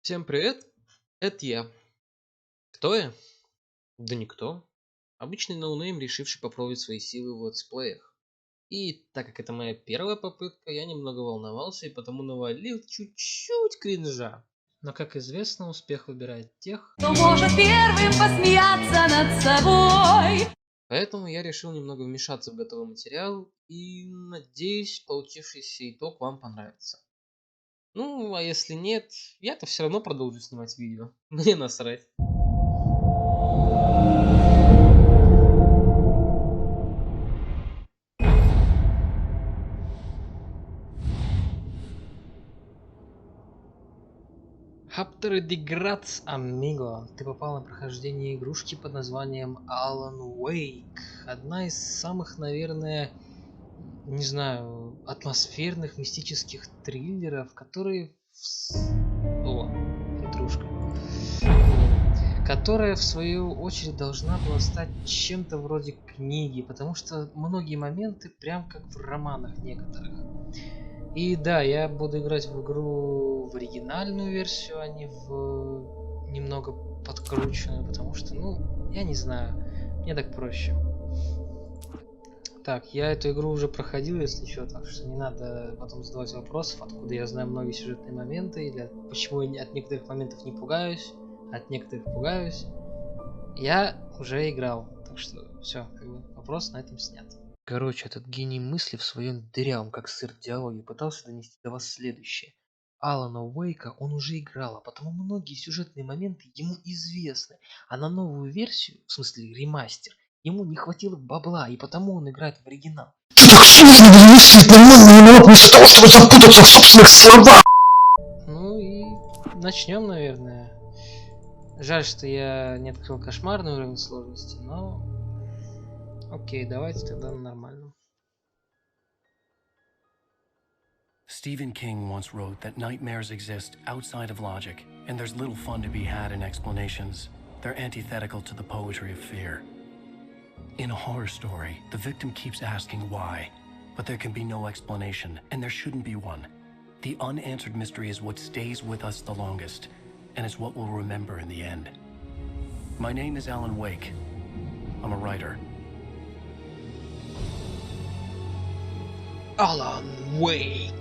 Всем привет, это я. Кто я? Да никто. Обычный ноунейм, решивший попробовать свои силы в летсплеях. И так как это моя первая попытка, я немного волновался и потому навалил чуть-чуть кринжа. Но, как известно, успех выбирает тех, кто может первым посмеяться над собой. Поэтому я решил немного вмешаться в готовый материал и надеюсь, получившийся итог вам понравится. Ну, а если нет, я-то все равно продолжу снимать видео. Мне насрать. Хаптеры Деградс Амиго. Ты попал на прохождение игрушки под названием Alan Wake. Одна из самых, наверное, не знаю, атмосферных мистических триллеров, которые... О, интрушка. Которая, в свою очередь, должна была стать чем-то вроде книги, потому что многие моменты прям как в романах некоторых. И да, я буду играть в игру в оригинальную версию, а не в немного подкрученную, потому что, ну, я не знаю, мне так проще. Так, я эту игру уже проходил, если что, так что не надо потом задавать вопросов, откуда я знаю многие сюжетные моменты, или почему я от некоторых моментов не пугаюсь, от некоторых пугаюсь. Я уже играл, так что все, как бы вопрос на этом снят. Короче, этот гений мысли в своем дырявом, как сыр диалоге, пытался донести до вас следующее. Алана Уэйка он уже играл, а потому многие сюжетные моменты ему известны, а на новую версию, в смысле ремастер, ему не хватило бабла, и потому он играет в оригинал. Так сложно было мыслить нормально, не мог вместо того, чтобы запутаться в собственных словах. Ну и начнем, наверное. Жаль, что я не открыл кошмарный уровень сложности, но... Окей, давайте тогда на нормальном. Stephen King once wrote that nightmares exist outside of logic, and there's little fun to be had in explanations. They're antithetical to the poetry of fear. In a horror story, the victim keeps asking why, but there can be no explanation, and there shouldn't be one. The unanswered mystery is what stays with us the longest, and is what we'll remember in the end. My name is Alan Wake. I'm a writer. Alan Wake.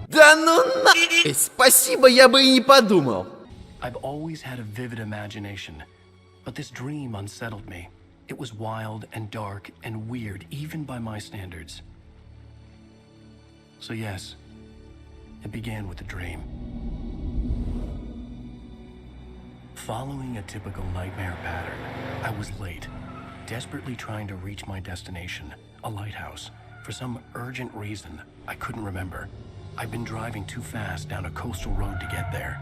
Да ну нахуй! Спасибо, я бы и не подумал. I've always had a vivid imagination, but this dream unsettled me. It was wild and dark and weird, even by my standards. So yes, it began with a dream. Following a typical nightmare pattern, I was late, desperately trying to reach my destination, a lighthouse. For some urgent reason, I couldn't remember. I'd been driving too fast down a coastal road to get there.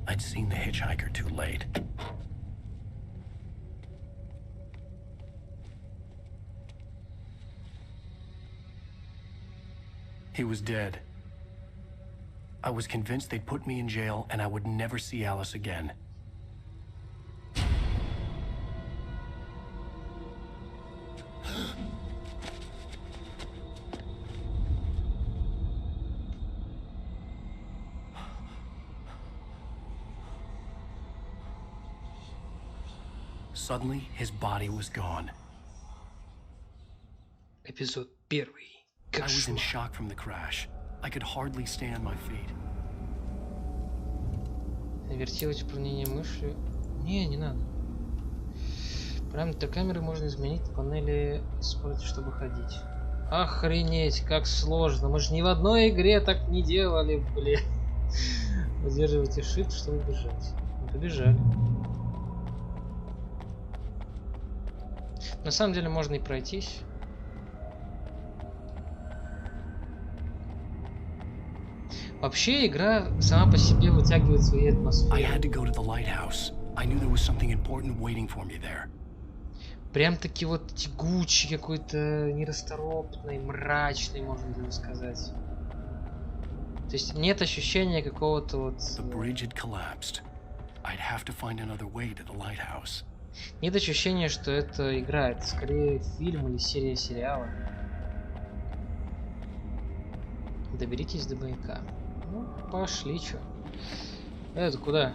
I'd seen the hitchhiker too late. He was dead. I was convinced they'd put me in jail and I would never see Alice again. Suddenly, his body was gone. Эпизод 1. I was in shock from the crash. I could hardly stay on my feet. Вертелось управление мышью. Не надо. Параметры камеры можно изменить в панели использовать, чтобы ходить. Охренеть, как сложно. Мы же ни в одной игре так не делали, блин. Удерживайте Shift, чтобы бежать. Мы побежали. На самом деле можно и пройтись. Вообще игра сама по себе вытягивает свои атмосферы. Прям таки вот тягучий, какой-то нерасторопный, мрачный, можно даже сказать. То есть нет ощущения какого-то вот... Нет ощущения, что это игра, это скорее фильм или серия сериала. Доберитесь до маяка. Ну, пошли, чё. Это куда?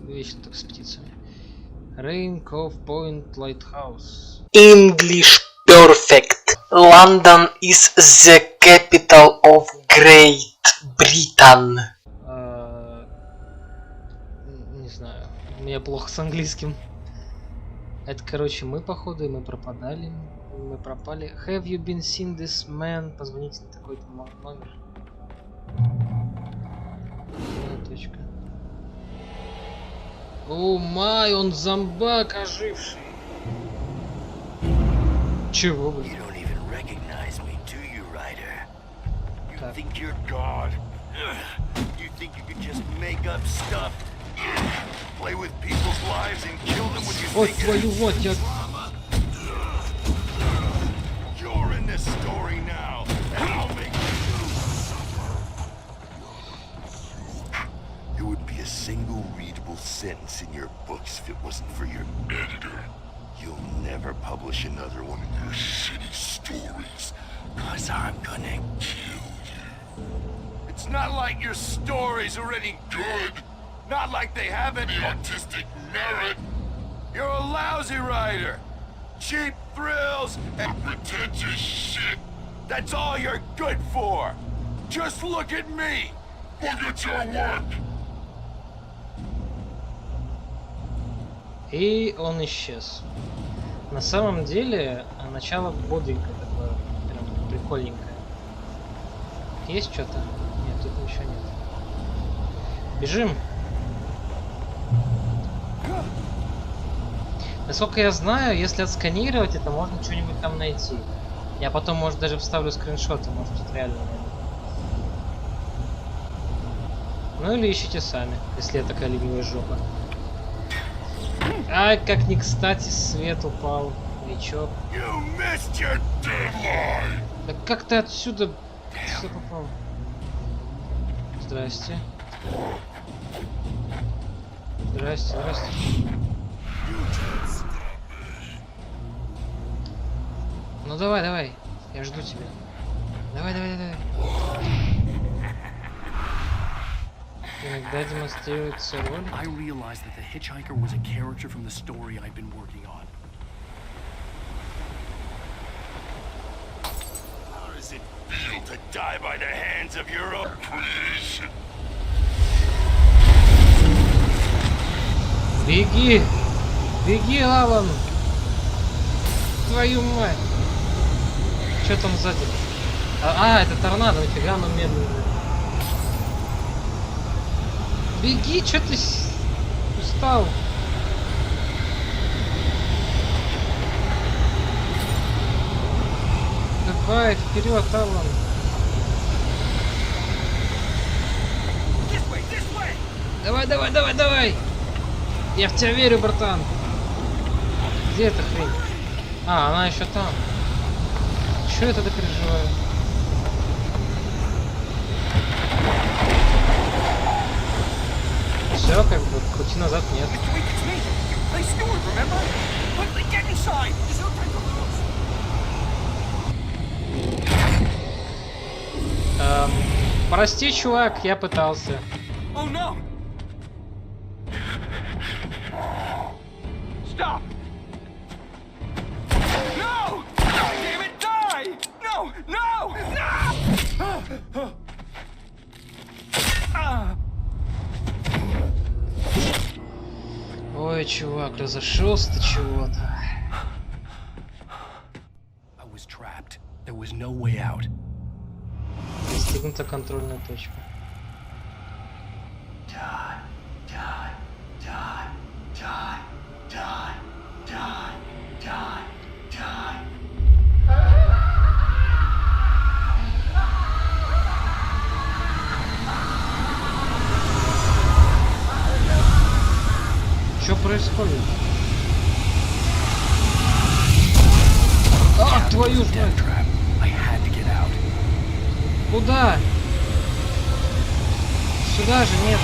Вечно так с птицами. Rain Cove Point Lighthouse. English perfect. London is the capital of Great Britain. Не знаю. У меня плохо с английским. Это, короче, мы, походу, и мы пропадали. Мы пропали. Have you been seen this man? Позвоните на такой-то номер. Точка. О май, он зомбак оживший. Чего, блин? Так. Ой, твою вот, я... There would be a single readable sentence in your books if it wasn't for your editor. You'll never publish another one of your shitty stories, 'cause I'm gonna kill you. It's not like your stories are any good. Not like they have any artistic merit. You're a lousy writer. Cheap thrills and pretentious shit. That's all you're good for. Just look at me. Look at your work. И он исчез. На самом деле, начало бодренькое такое, прям прикольненькое. Есть что-то? Нет, тут ничего нет. Бежим! Насколько я знаю, если отсканировать это, можно что-нибудь там найти. Я потом, может, даже вставлю скриншоты, может, тут реально найду. Ну или ищите сами, если я такая ленивая жопа. Ай, как не кстати свет упал, новичок. Да как ты отсюда все попал? Здрасте. Здрасте, здрасте. Ну давай, давай, я жду тебя. Давай, давай, давай. Иногда демонстрируется роль. I realized that the hitchhiker was a character from the story I've been working on. How does it feel to die by the hands of your own creation? Беги! Беги, Алан! Твою мать! Что там сзади? Это торнадо, нифига, оно медленное. Беги, что ты устал? Давай, вперед, Алан. Давай, давай, давай, давай! Я в тебя верю, братан. Где эта хрень? Она еще там. Чё я тогда переживаю? Все, как бы, пути назад нет. Прости, чувак, я пытался. Stop! No! Damn it, die! No! No! No! Ой, чувак, разошелся ты чего-то. I was trapped. There was no way out. Достигнута контрольная точка. Die, die, die, die, die, die, die, die. Что происходит? Твою ж мать! Куда? Сюда же нет.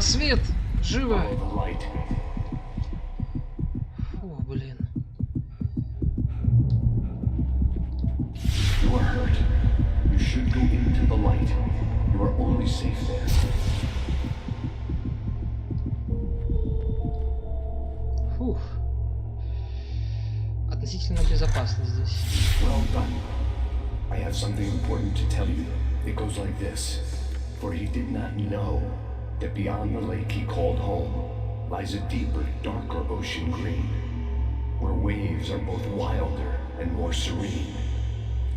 На свет! Живо! Follow the light. Фу, блин. You are hurt. You should go into the light. You are only safe there. Фух. Относительно безопасно здесь. Well done. I have something important to tell you. It goes like this. For he did not know that beyond the lake he called home lies a deeper, darker ocean green, where waves are both wilder and more serene.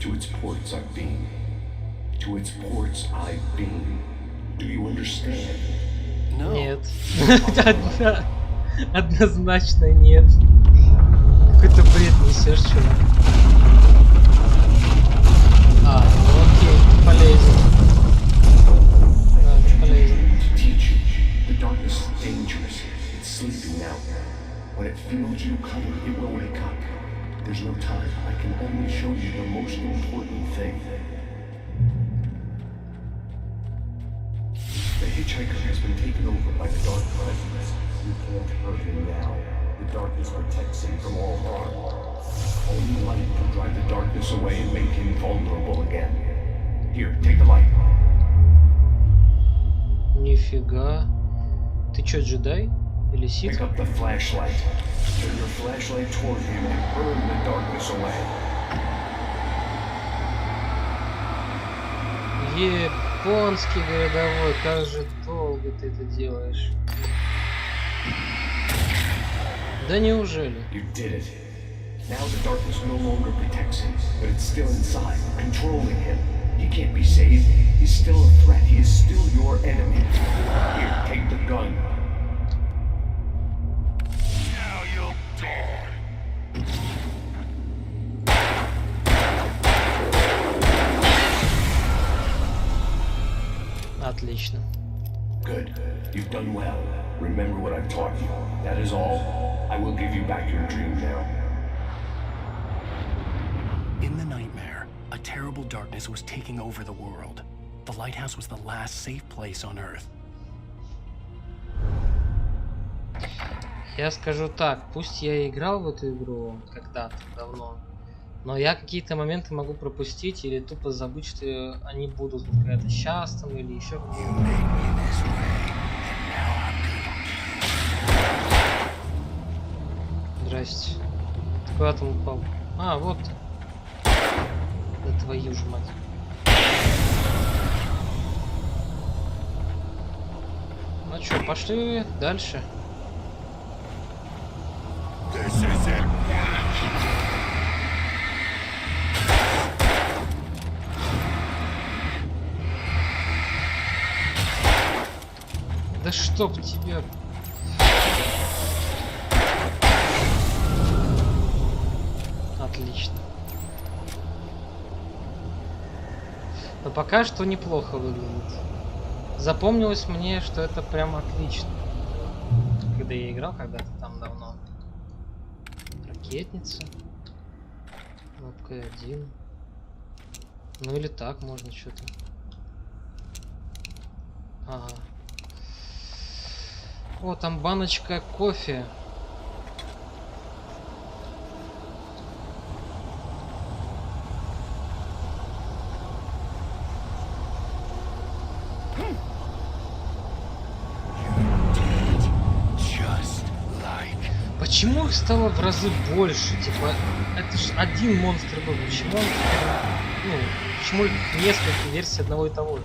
To its ports I've been. To its ports I've been. Do you understand? No. Нет. Однозначно нет. Какой-то бред несешь, чувак. А, ну окей, полезен. Да, полезен. To teach you, the darkness is dangerous. It's sleeping now. When it feels you coming, it will wake up. There's no time. I can only show you the most important thing. The hitchhiker has been taken over by the dark presence. You can't hurt him now. The darkness protects him from all harm. Only light can drive the darkness away and make him vulnerable again. Here, take the light. Нифига. Ты чё, джедай? Или сит? Pick up the flashlight. Turn your flashlight toward him and burn the darkness away. Японский городовой, как же долго ты это делаешь? Да неужели? You did it. Now the darkness no longer protects him, but it's still inside, controlling him. He can't be saved. He's still a threat. He is still your enemy. Here, take the gun. Now you'll die. Отлично. Good. You've done well. Remember what I've taught you. That is all. I will give you back your dream now. In the nightmare, a terrible darkness was taking over the world. The lighthouse was the last safe place on Earth. Я скажу так, пусть я и играл в эту игру когда-то давно, но я какие-то моменты могу пропустить или тупо забыть, что они будут когда-то сейчас там или еще где-то. Здрасте. Ты куда там упал? А, вот. Да твою ж мать. Ну чё, пошли дальше. This is it. Да чтоб тебя... Отлично. Но пока что неплохо выглядит. Запомнилось мне, что это прям отлично. Когда я играл когда-то там давно. Ракетница. Кнопка 1. Ну или так можно что-то. Ага. О, там баночка кофе. Почему их стало в разы больше? Типа, это ж один монстр был. Почему он, ну, почему их несколько версий одного и того же?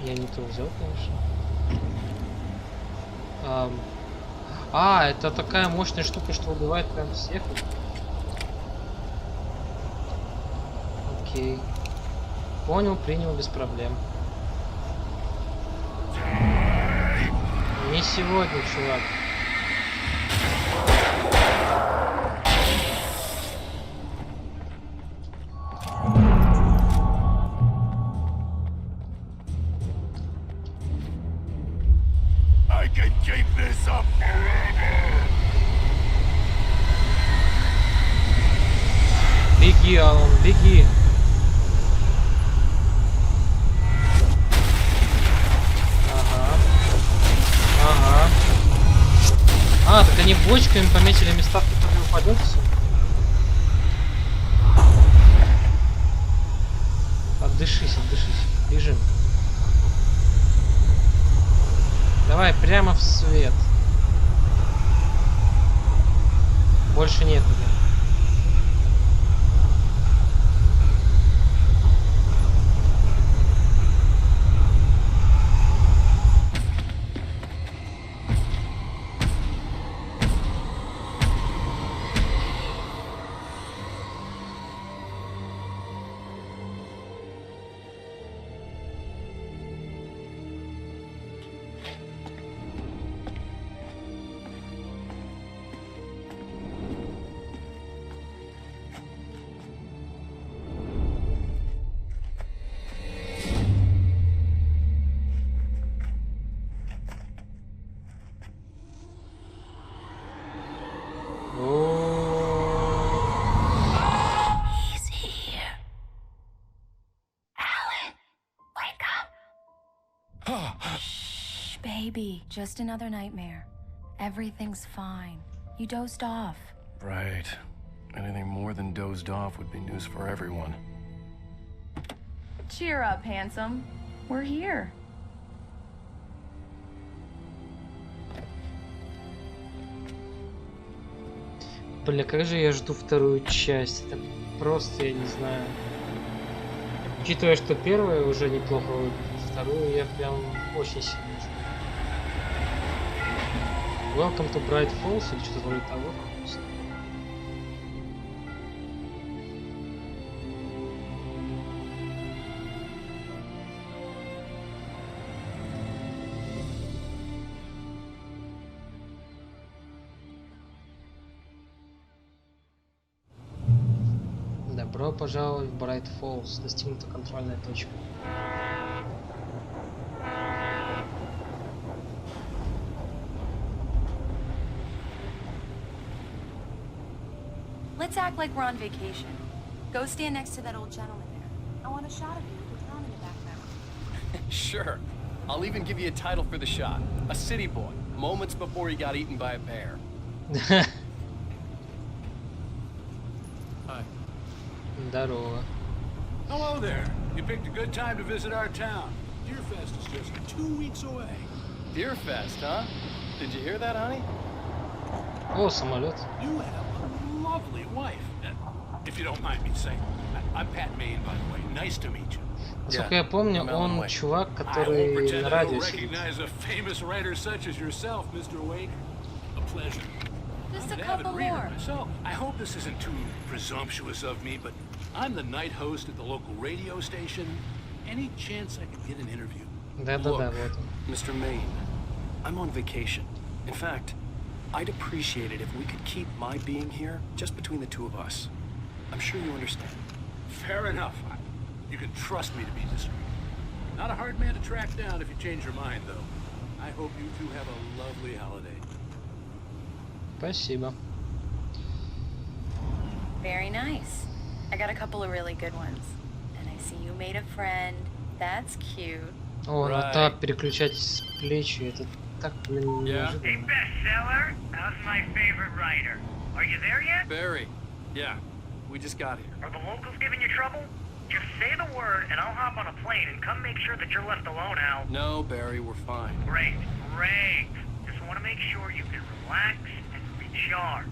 Я не то взял, конечно. Это такая мощная штука, что убивает прям всех. Окей. Понял, принял, без проблем. Не сегодня, чувак. I can keep this up forever. Беги, Алан, беги. А, так они бочками пометили места, в которые упадет все. Отдышись, отдышись. Бежим. Давай прямо в свет. Больше некуда. Baby, just another nightmare. Everything's fine. You dozed off. Right. Anything more than dozed off would be news for everyone. Cheer up, handsome. We're here. Бля, как же я жду вторую часть. Это просто, я не знаю. Учитывая, что первая уже неплохо выглядит, вторую я прям очень сильно жду. Welcome to Bright Falls или что-то вроде того. Добро пожаловать в Bright Falls. Достигнута контрольная точка. Let's act like we're on vacation. Go stand next to that old gentleman there. I want a shot of you with the town in the background. Sure. I'll even give you a title for the shot. A city boy, moments before he got eaten by a bear. Hi. Здорово. Hello there. You picked a good time to visit our town. Deerfest is just 2 weeks away. Deerfest, huh? Did you hear that, honey? О, самолет. You have a lovely wife. If you don't mind me saying. I'm Pat Maine, by the way. Nice to meet you. Насколько я помню, он чувак, который на радио сидит. Recognize a famous writer such as yourself, Mr. Wake. A pleasure. Just I'm a an avid couple reader more. myself. I hope this isn't too presumptuous of me, but I'm the night host at the local radio station. Any chance I could get an interview? Да-да-да, вот он. Mr. Maine, I'm on vacation. In fact, I'd appreciate it if we could keep my being here just between the two of us. I'm sure you understand. Fair enough. You can trust me to be discreet. Not a hard man to track down if you change your mind, though. I hope you two have a lovely holiday. Спасибо. Very nice. I got a couple of really good ones. And I see you made a friend. That's cute. О, на тап переключать с плечи. Это так, блин, Hey, неожиданно. bestseller, how's my favorite writer? Are you there yet? Barry. Yeah, we just got here. Are the locals giving you trouble? Just say the word and I'll hop on a plane and come make sure that you're left alone, Al. No, Barry, we're fine. Great, great. Just want to make sure you can relax and recharge.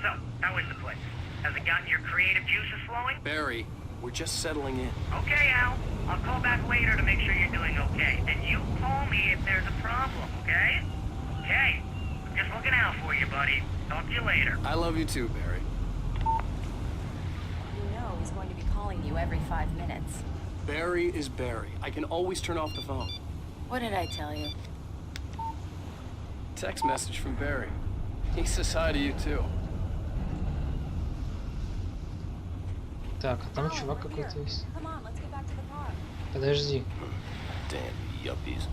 So, how is the place? Has it gotten your creative juices flowing? Barry, we're just settling in. Okay, Al. I'll call back later to make sure you're doing okay. And you call me if there's a problem, okay? Okay. I'm just looking out for you, buddy. Talk to you later. I love you too, Barry. You know he's going to be calling you every 5 minutes. Barry is Barry. I can always turn off the phone. What did I tell you? Text message from Barry. He says hi to you too. Так, а там чувак какой-то есть. Come on, let's get back to the car. Подожди. Damn yuppies.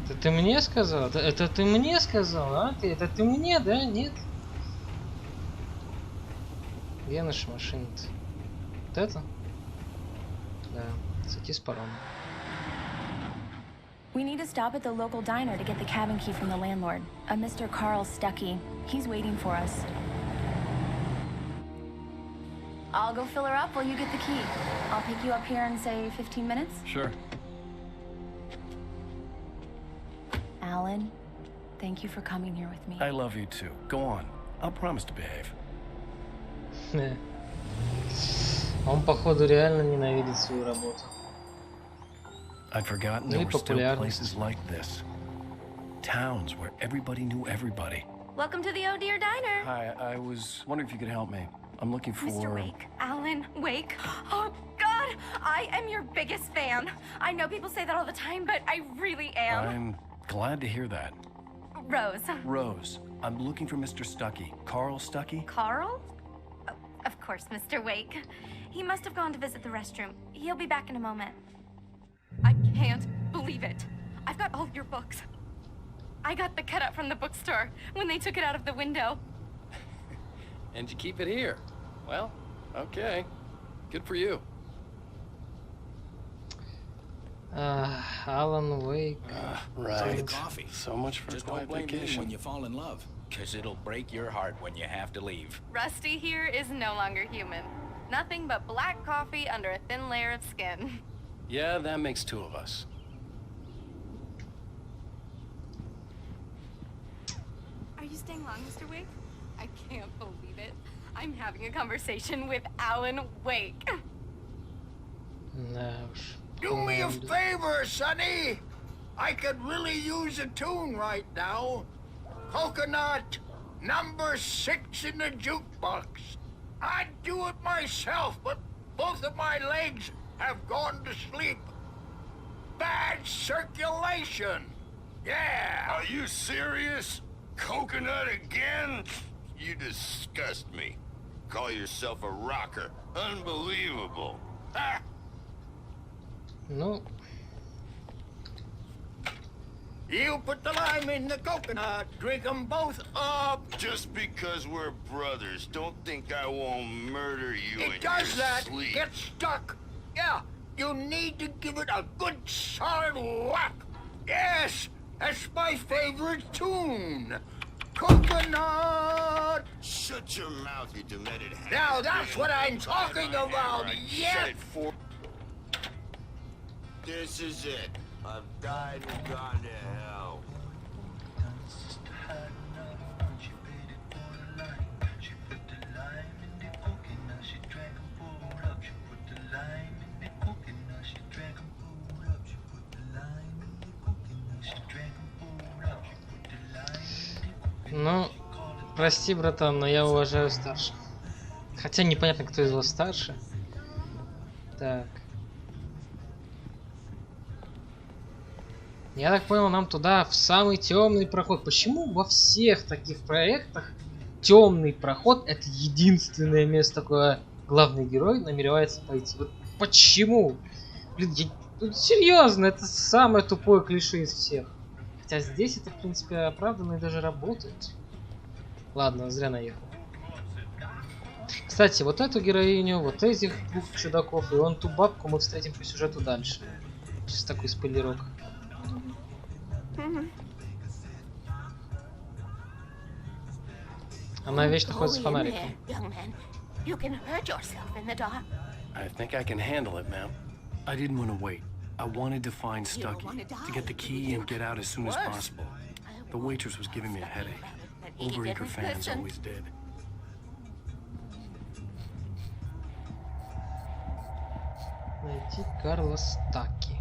Это ты мне сказал? Это ты мне сказал, а? Это ты мне, да? Нет? Где наша машина-то? Вот это? Да, сойти с парома. We need to stop at the local diner to get the cabin key from the landlord, a Mr. Carl Stuckey. He's waiting for us. I'll go fill her up while you get the key. I'll pick you up here in, say, 15 minutes. Sure. Alan, thank you for coming here with me. I love you too. Go on. I'll promise to behave. Он, походу, реально ненавидит свою работу. I'd forgotten there were still places like this. Towns where everybody knew everybody. Welcome to the Oh Dear Diner. Hi, I was wondering if you could help me. I'm looking for... Mr. Wake. Alan Wake. Oh, God! I am your biggest fan. I know people say that all the time, but I really am. I'm glad to hear that. Rose. Rose, I'm looking for Mr. Stuckey. Carl Stuckey? Carl? Oh, of course, Mr. Wake. He must have gone to visit the restroom. He'll be back in a moment. I can't believe it. I've got all your books. I got the cutout from the bookstore when they took it out of the window. And you keep it here. Well, okay. Good for you. Alan Wake. Right. Coffee. So much for Just a quiet don't blame me vacation. when you fall in love, because it'll break your heart when you have to leave. Rusty here is no longer human. Nothing but black coffee under a thin layer of skin. Yeah, that makes two of us. Are you staying long, Mr. Wake? I can't believe it. I'm having a conversation with Alan Wake. Да уж. Do me a favor, Sonny. I could really use a tune right now. Coconut, number 6 in the jukebox. I'd do it myself, but both of my legs have gone to sleep. Bad circulation. Yeah. Are you serious? Coconut again? You disgust me. Call yourself a rocker. Unbelievable. Ah! Ну, You put the lime in the coconut, drink them both up. Just because we're brothers, don't think I won't murder you in It does your that. sleep. Get stuck. Yeah, you need to give it a good solid whack. Yes, that's my favorite tune. Coconut. Shut your mouth, you demented hack. Now that's what I'm talking about. Yeah. This is it. I've died and gone to hell. ну, прости, братан, но я уважаю старших. Хотя непонятно, кто из вас старше. Так. Я так понял, нам туда, в самый темный проход. Почему во всех таких проектах темный проход — это единственное место, куда главный герой намеревается пойти? Вот почему? Блин, ну, серьезно, это самое тупое клише из всех. Хотя здесь это, в принципе, оправданно и даже работает. Ладно, зря наехал. Кстати, вот эту героиню, вот этих двух чудаков и вон ту бабку мы встретим по сюжету дальше. Сейчас такой спойлерок. Она вечно ходит с фонариком. I think I can handle it, ma'am. I didn't want to wait. I wanted to find Stuckey, to get the key and get out as soon as possible. The waitress was giving me a headache. Overeager fans always did. Найти Карла Стаки.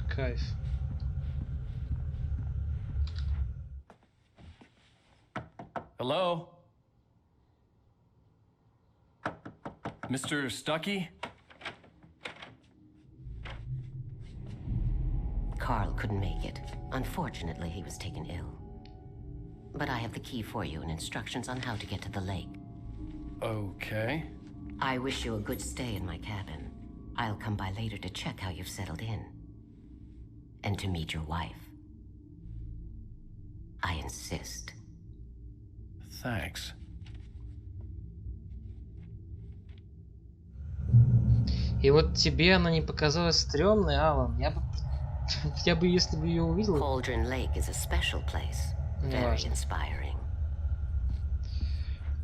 Кайф. Hello? Mr. Stuckey? Carl couldn't make it. Unfortunately, he was taken ill. But I have the key for you and instructions on how to get to the lake. Okay. I wish you a good stay in my cabin. I'll come by later to check how you've settled in. And to meet your wife. I insist. thanks. И вот тебе она не показалась стрёмной, Алан? Я бы, если бы ее увидел... Cauldron Lake is a special place. Very inspiring.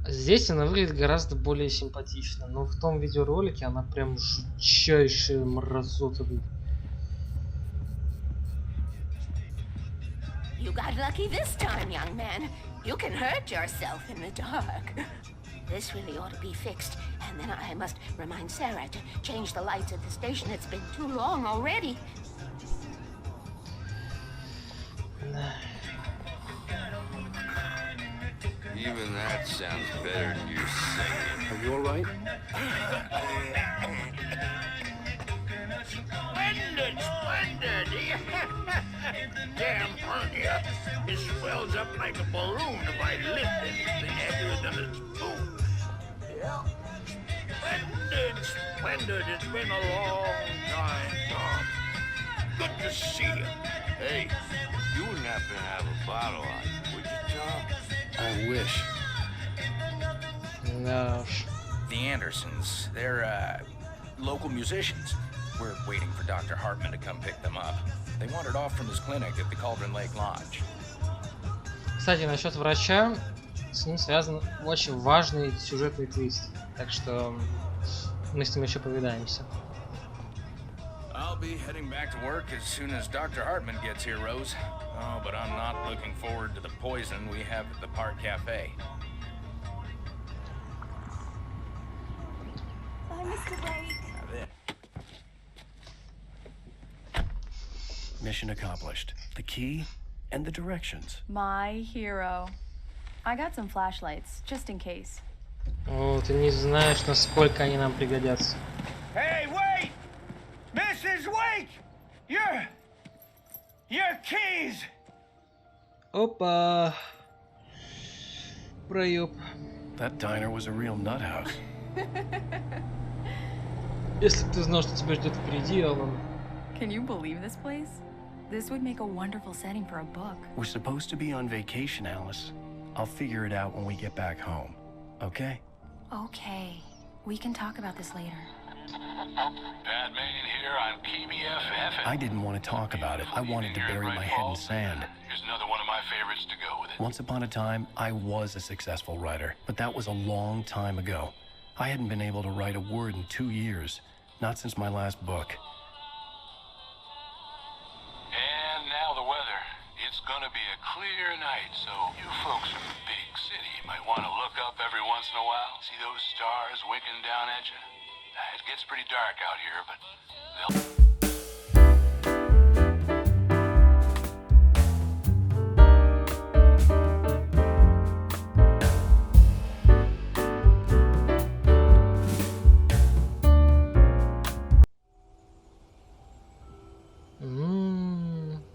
Здесь она выглядит гораздо более симпатично, но в том видеоролике она прям жутчайшая мразота. You got lucky this time, young man. You can hurt yourself in the dark. This really ought to be fixed, and then I must remind Sarah to change the lights at the station. It's been too long already. Even that sounds better than your singing. Are you all right? Splendid, splendid! Damn hernia. It swells up like a balloon if I lift anything heavier than a spoon. Yeah. Splendid, splendid. It's been a long time, Tom. Good to see you. Hey, you wouldn't happen to have a bottle on you, would you, Tom? I wish. No. The Andersons, they're, local musicians. We're waiting for Dr. Hartman to come pick them up. They wandered off from his clinic at the Cauldron Lake Lodge. Кстати, насчет врача, с ним связан очень важный сюжетный твист. Так что мы с ним еще повидаемся. I'll be heading back to work as soon as Dr. Hartman gets here, Rose. Oh, but I'm not looking forward to the poison we have at the Park Cafe. Bye, Mr. Wake. Mission accomplished. The key and the directions. My hero. I got some flashlights, just in case. О, ты не знаешь, насколько они нам пригодятся. Hey, wait! Mrs. Wake! Your keys! Опа! Проеб. That diner was a real nut house. Если бы ты знал, что тебя ждет впереди, Алан. Can you believe this place? This would make a wonderful setting for a book. We're supposed to be on vacation, Alice. I'll figure it out when we get back home. Okay? Okay. We can talk about this later. Bad man here on KBFF. I didn't want to talk about it. I wanted to bury my head in sand. Here's another one of my favorites to go with it. Once upon a time, I was a successful writer, but that was a long time ago. I hadn't been able to write a word in 2 years, not since my last book. And now the weather. It's gonna be a clear night, so you folks from the big city might want to look up every once in a while. See those stars winking down at you? It gets pretty dark out here, but they'll...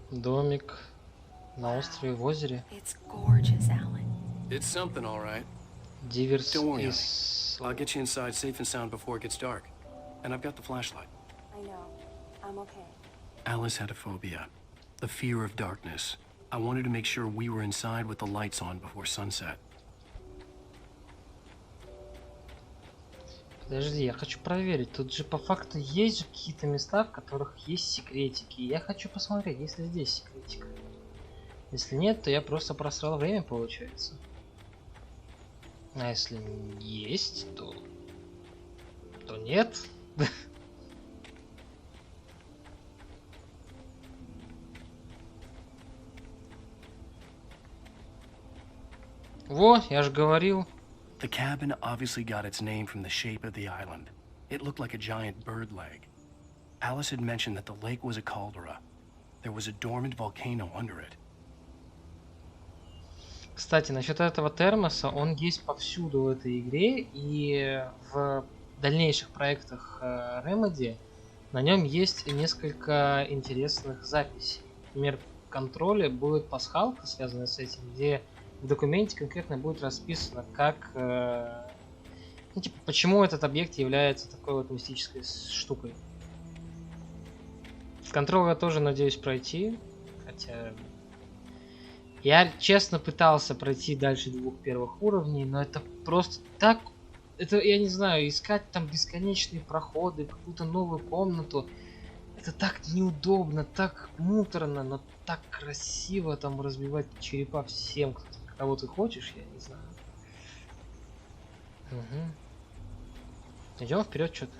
Домик на острове в озере. It's gorgeous, Alan. It's something, all right. Диверс Don't worry, из... I'll get you inside safe and sound before it gets dark. And I've got the flashlight. I know. I'm okay. Alice had a phobia, the fear of darkness. I wanted to make sure we were inside with the lights on before sunset. Подожди, я хочу проверить. Тут же по факту есть же какие-то места, в которых есть секретики. Я хочу посмотреть, есть ли здесь секретик. Если нет, то я просто просрал время, получается. А если есть, то нет. Во, я же говорил. The cabin obviously got its name from the shape of the island. It looked like a giant bird leg. Alice had mentioned that the lake was a caldera. There was a dormant volcano under it. Кстати, насчет этого термоса, он есть повсюду в этой игре, и в дальнейших проектах Remedy на нем есть несколько интересных записей. Например, в контроле будет пасхалка, связанная с этим, где в документе конкретно будет расписано, как, ну, типа, почему этот объект является такой вот мистической штукой. В контрол я тоже надеюсь пройти, хотя Я честно пытался пройти дальше 2 первых уровней, но это просто так... Это, я не знаю, искать там бесконечные проходы, какую-то новую комнату. Это так неудобно, так муторно, но так красиво там разбивать черепа всем, кого ты хочешь, я не знаю. Угу. Идем вперед что-то.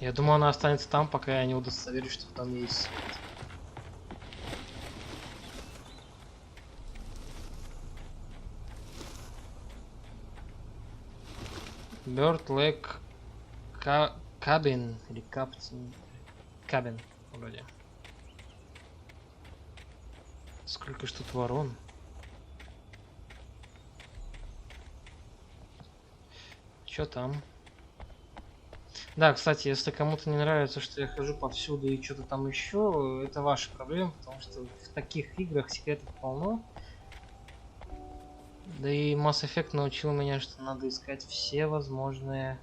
Я думаю, она останется там, пока я не удостоверюсь, что там есть свет. Bird Lake Cabin или Cabin вроде. Сколько ж тут ворон? Чё там? Да, кстати, если кому-то не нравится, что я хожу повсюду и что-то там еще, это ваша проблема, потому что в таких играх секретов полно. Да и Mass Effect научил меня, что надо искать все возможные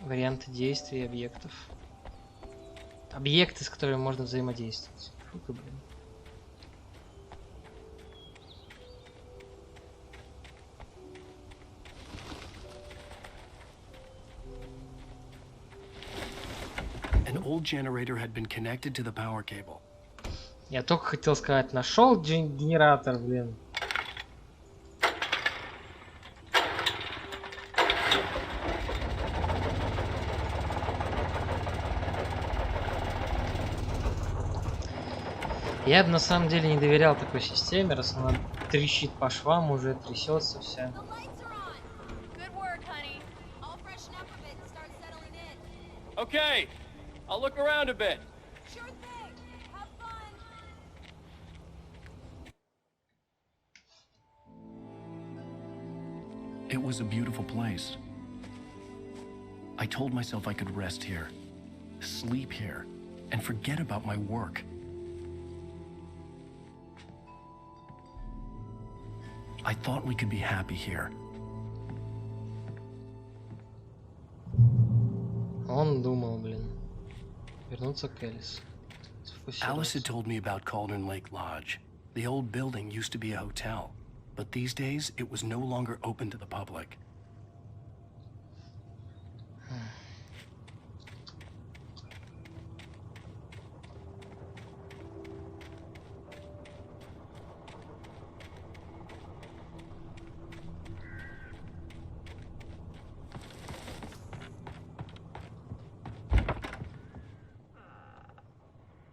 варианты действий объектов. Объекты, с которыми можно взаимодействовать. Фу ты, блин. An old generator had been connected to the power cable. Я только хотел сказать, нашел генератор, блин. Я бы на самом деле не доверял такой системе, раз она трещит по швам, уже трясется вся. Okay, I'll look around a bit. Sure thing. Have fun. It was a beautiful place. I told myself I could rest here, sleep here, and forget about my work. I thought we could be happy here. Он думал, блин, вернуться к Элис. Alice had told me about Cauldron Lake Lodge. The old building used to be a hotel, but these days it was no longer open to the public.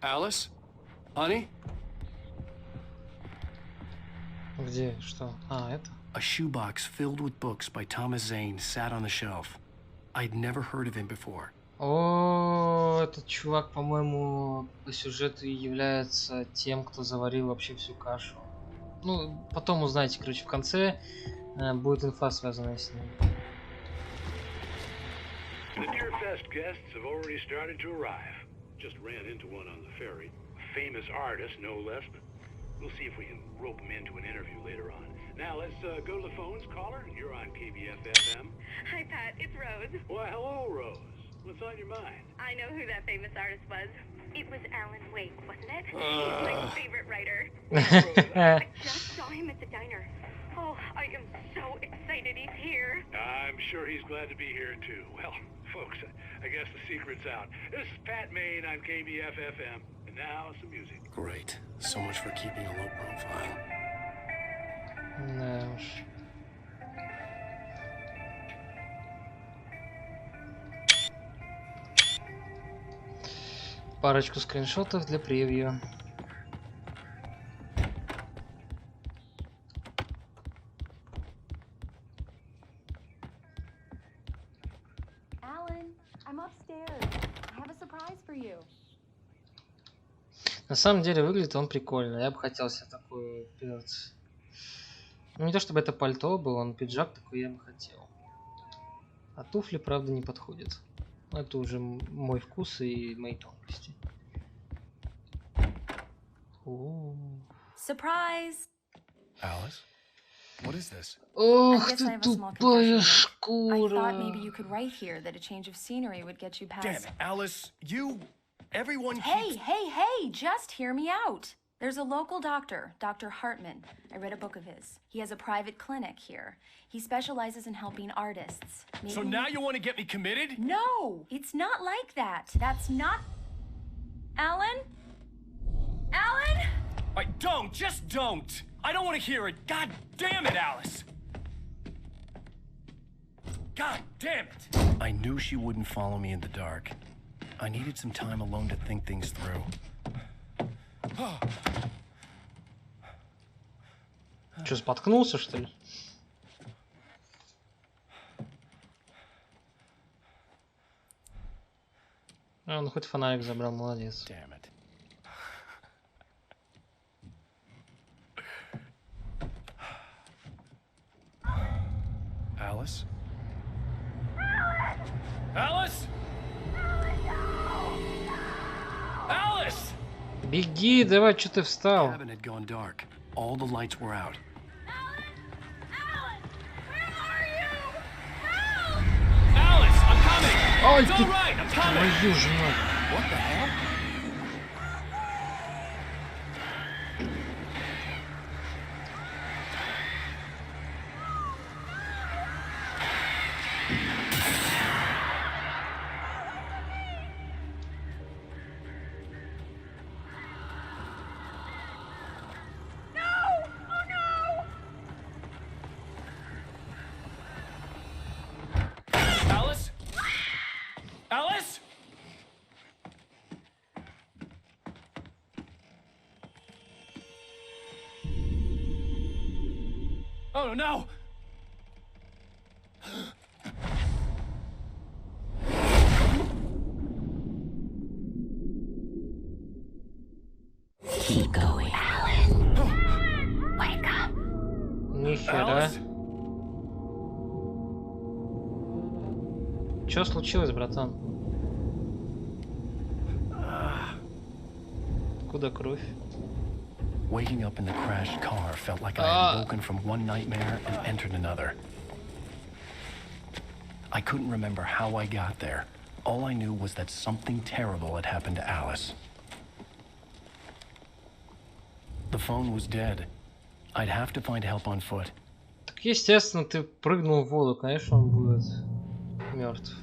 Alice? Honey? Где? Что? А, это? A shoebox filled with books by Thomas Zane sat on the shelf. I'd never heard of him before. О, этот чувак, по-моему, по сюжету и является тем, кто заварил вообще всю кашу. Ну, потом узнаете, короче, в конце будет инфа, связанная с ним. The Deer Fest guests have already started to arrive. Just ran into one on the ferry. A famous artist, no less, but we'll see if we can rope him into an interview later on. Now, let's go to the phones. Caller, you're on KBF-FM. Hi, Pat. It's Rose. Why, hello, Rose. What's on your mind? I know who that famous artist was. It was Alan Wake, wasn't it? He's my favorite writer. I just saw him at the diner. Oh, I am so excited he's here. I'm sure he's glad to be here, too. Well, folks, I guess the secret's out. This is Pat Maine on KBF-FM. And now, some music. Great. So much for keeping a low profile. Да уж. Парочку скриншотов для превью. Alan, I'm upstairs. I have a surprise for you. На самом деле выглядит он прикольно. Я бы хотел себе такую делать. Ну, не то чтобы это пальто было, он пиджак такой я бы хотел. А туфли, правда, не подходят. Это уже мой вкус и мои тонкости. Surprise! Alice? What is this? Ох ты тупая шкура! I thought maybe you could write here that a change of scenery would get you past. Damn it, Alice, you... Everyone Hey, keeps... hey, just hear me out. There's a local doctor, Dr. Hartman. I read a book of his. He has a private clinic here. He specializes in helping artists. So now you want to get me committed? No, it's not like that. That's not... Alan? Alan? Just don't! I don't want to hear it. God damn it, Alice! God damn it! I knew she wouldn't follow me in the dark. I needed some time alone to think things through. Че, споткнулся, что ли? А, ну хоть фонарик забрал, молодец. Damn it. Alice? Alice? Alice! Беги, давай, что ты встал? The cabin had gone dark. All the lights were out. Alice, I'm coming! Ой, It's ты... all right, I'm coming! Твою ж мать. What the hell? Alice? Alice? Oh no! Keep going. Wake up. Нихера. Alice? Что случилось, братан? Куда кровь? Waking up in the crashed car felt like I had woken from one nightmare and entered another. I couldn't remember how I got there. All I knew was that something terrible had happened to Alice. The phone was dead. I'd have to find help on foot. Так естественно, ты прыгнул в воду, конечно, он будет мертв.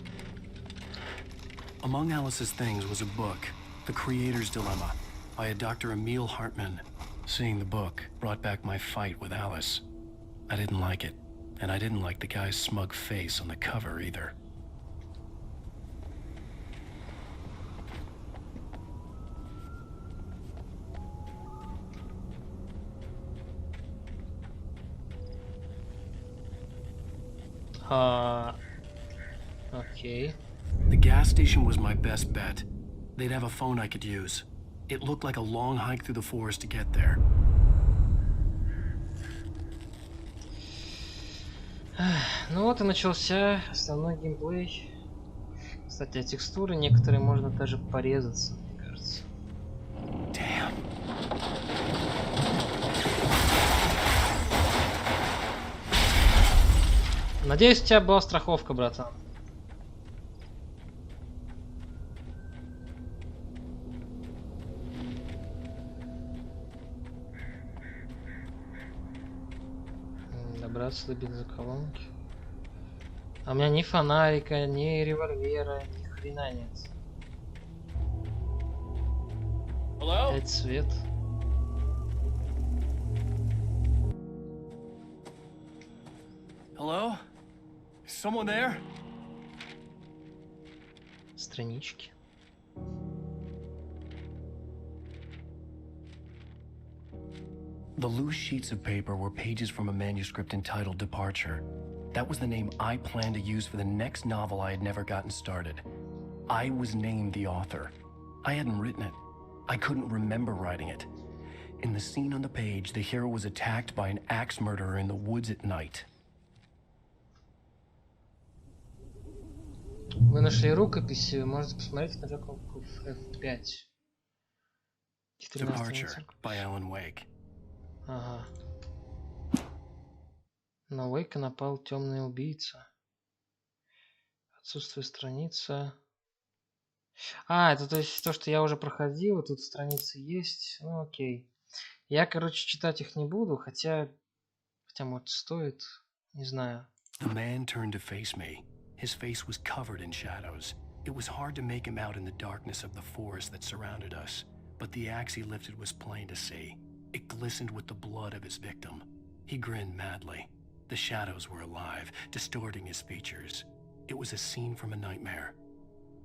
Among Alice's things was a book, The Creator's Dilemma, by a Dr. Emil Hartman. Seeing the book brought back my fight with Alice. I didn't like it, and I didn't like the guy's smug face on the cover either. Окей. The gas station was my best bet. They'd have a phone I could use. It looked like a long hike through the forest to get there. Ну вот и начался основной геймплей. Кстати, а текстуры некоторые можно даже порезаться, мне кажется. Damn. Надеюсь, у тебя была страховка, братан. Добраться до бензоколонки. А у меня ни фонарика, ни револьвера, ни хрена нет. Опять свет. Hello? Is someone there? Странички. The loose sheets of paper were pages from a manuscript entitled Departure. That was the name I planned to use for the next novel I had never gotten started. I was named the author. I hadn't written it. I couldn't remember writing it. In the scene on the page, the hero was attacked by an axe murderer in the woods at night. Вы нашли рукописи, вы можете посмотреть на кнопку F5. Departure by Alan Wake. Ага. На Уэйка напал темный убийца. Отсутствие страница. А, это то есть то, что я уже проходил, и тут страницы есть. Ну окей. Я, короче, читать их не буду, хотя может стоит, не знаю. The man turned to face me. His face was covered in shadows. It was hard to make him out in the darkness of the forest that surrounded us, but the axe he lifted was plain to see. It glistened with the blood of his victim. He grinned madly. The shadows were alive, distorting his features. It was a scene from a nightmare,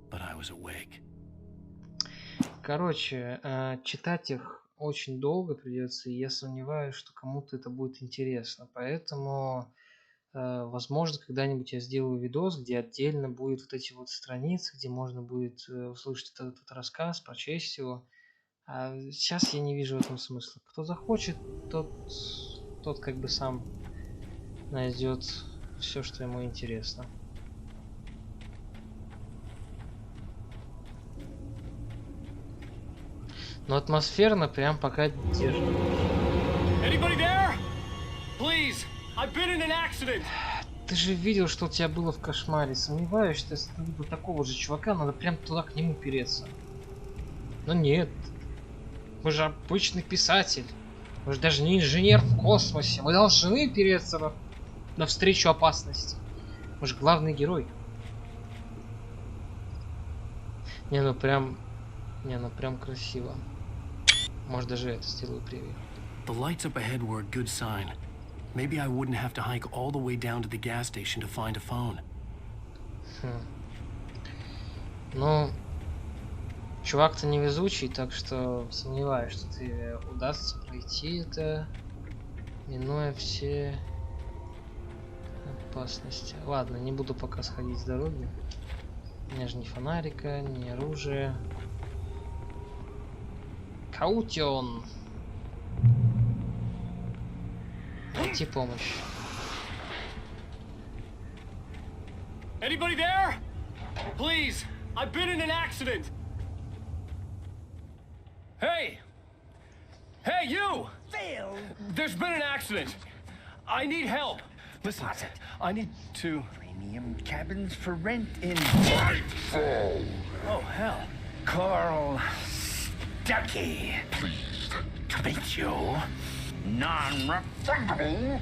but I was awake. Короче, читать их очень долго придется, и я сомневаюсь, что кому-то это будет интересно. Поэтому, возможно, когда-нибудь я сделаю видос, где отдельно будут вот эти вот страницы, где можно будет услышать этот рассказ, прочесть его. А сейчас я не вижу в этом смысла. Кто захочет, тот как бы сам найдет все, что ему интересно. Но атмосферно прям пока держит. Ты же видел, что у тебя было в кошмаре. Сомневаюсь, что если ты видел такого же чувака, надо прям туда к нему переться. Но нет. Мы же обычный писатель. Мы же даже не инженер в космосе. Мы должны переться навстречу опасности. Мы же главный герой. Не, ну прям красиво. Может, даже это сделаю превью. The lights up ahead were a good sign. Maybe I wouldn't have to hike all the way down to the gas station to find a phone. Ну, чувак-то невезучий, так что сомневаюсь, что ты удастся пройти это, минуя все опасности. Ладно, не буду пока сходить с дороги. У меня же ни фонарика, ни оружия. Каутион. Найти помощь. Anybody there? Please, I've been in an accident. Hey! Hey, you! Phil! There's been an accident. I need help. Listen, I need to... Premium cabins for rent in... Oh, hell. Carl Stuckey. Pleased to meet you. Non-refundable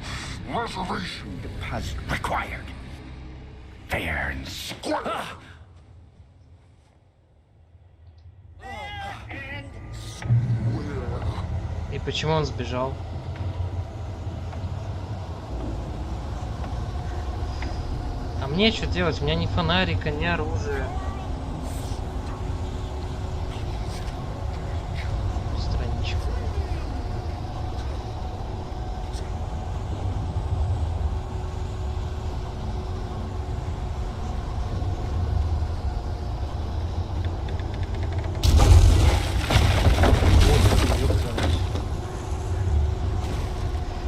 reservation deposit required. Fair and square. И почему он сбежал? А мне что делать? У меня ни фонарика, ни оружия. Страничку.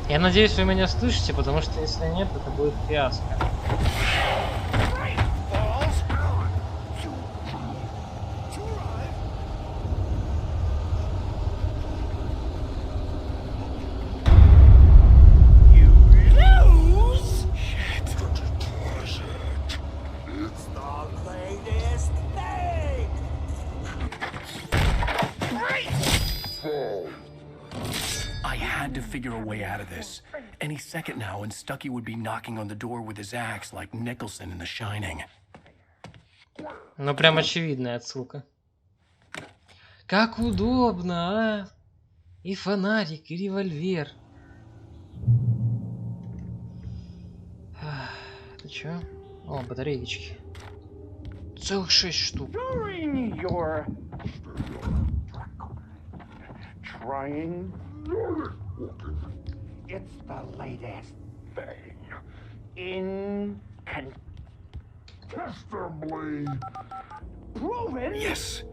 Я надеюсь, вы меня слышите, потому что если нет, это будет фиаско. Figure a way out of this. Any second now, and Stuckey would be knocking on the door with his axe like Nicholson in The Shining. Ну, прям очевидная отсылка. Как удобно, а? И фонарик, и револьвер. Это чё? О, батареечки. Целых 6 штук. It's the latest thing. Incontestably proven. Yes.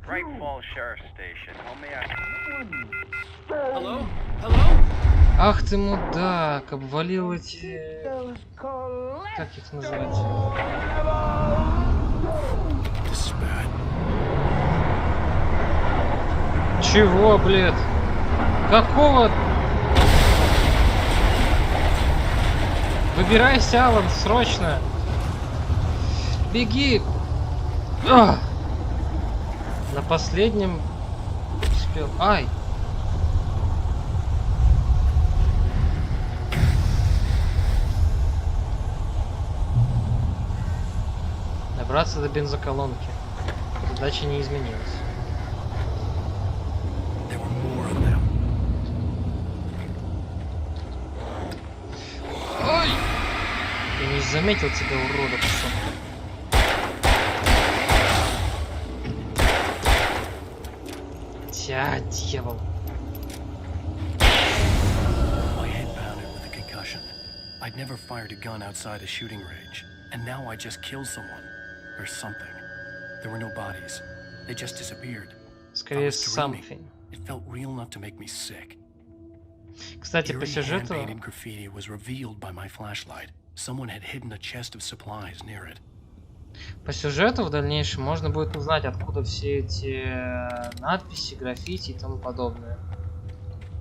Bright Falls Sheriff Station. How may I... Hello? Hello? Ах ты мудак, обвалил эти... Как их называть? Чего, блядь? Какого? Выбирайся, Алан, срочно! Беги! На последнем успел. Ай! Добраться до бензоколонки. Задача не изменилась. Ой! Я не заметил тебя, урода, пошел. Тя, дьявол. My head pounded with a concussion. I'd never fired a gun outside a shooting range, and now I just killed someone. Or something. There were no bodies. They just disappeared. Скорее, something. It felt real enough to make me sick. Кстати, по сюжету... Hand-painted graffiti was revealed by my flashlight. Someone had hidden a chest of supplies near it. По сюжету в дальнейшем можно будет узнать, откуда все эти надписи, граффити и тому подобное.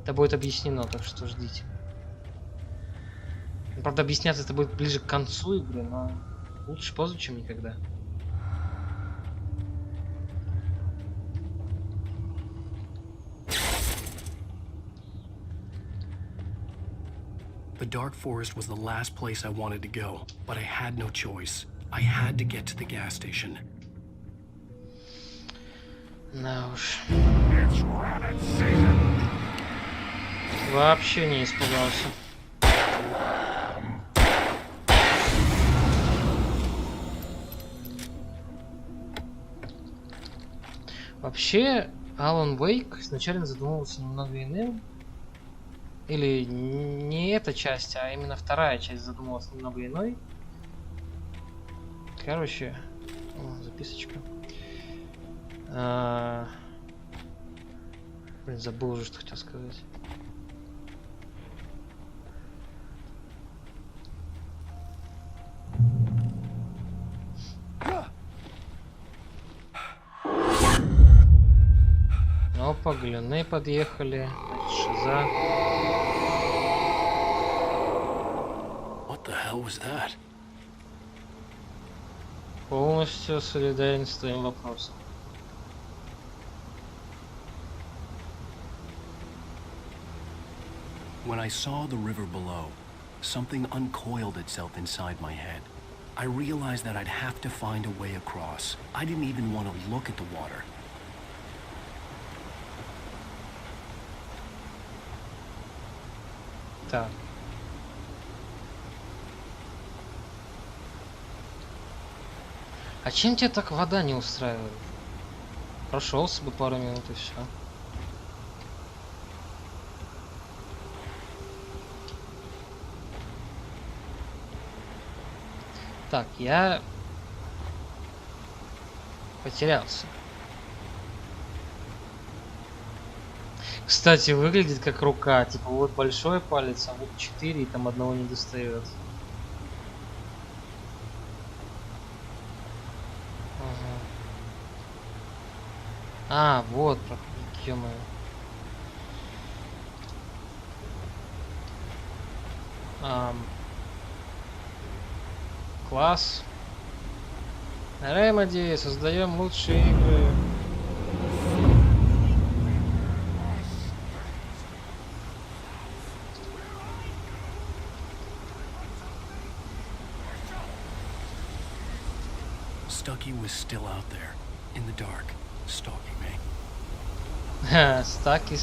Это будет объяснено, так что ждите. Правда, объясняться это будет ближе к концу игры, но лучше поздно, чем никогда. The dark forest was the last place I wanted to go, but I had no choice. I had to get to the gas station. Да уж. Вообще не испугался. Вообще, Alan Wake изначально задумывался немного иным. Или не эта часть, а именно вторая часть задумывалась немного иной. Короче, записочка. Блин, забыл уже, что хотел сказать. Опа, гляны подъехали. Шиза. What the hell was that? Полностью солидарен с твоим вопросом. When I saw the river below, something uncoiled itself inside my head. I realized that I'd have to find a way across. I didn't even want to look at the water. Так. А чем тебя так вода не устраивает? Прошелся бы пару минут и все. Так, я потерялся. Кстати, выглядит как рука. Типа вот большой палец, а вот 4 и там одного не достает. А, вот, ё-моё. Класс. Ремеди, создаем лучшие игры. Stucky was still out there, in the dark, stalking me. Stucky.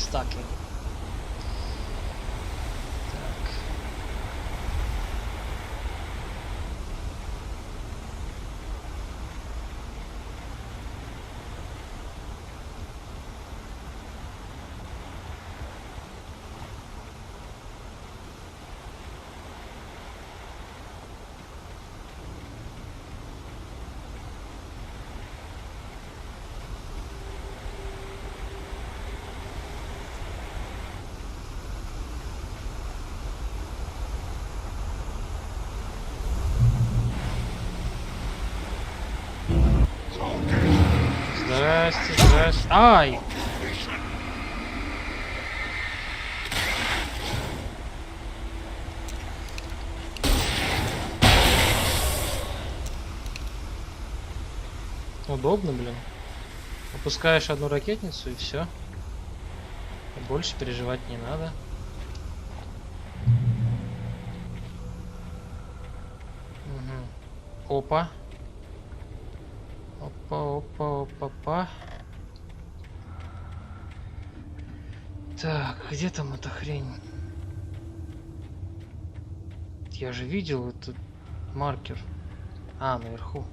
Здрасте. Ай! Удобно, блин. Опускаешь одну ракетницу и все. Больше переживать не надо. Угу. Опа. Опа, опа, опа, опа. Так, где там эта хрень? Я же видел этот маркер. А, наверху.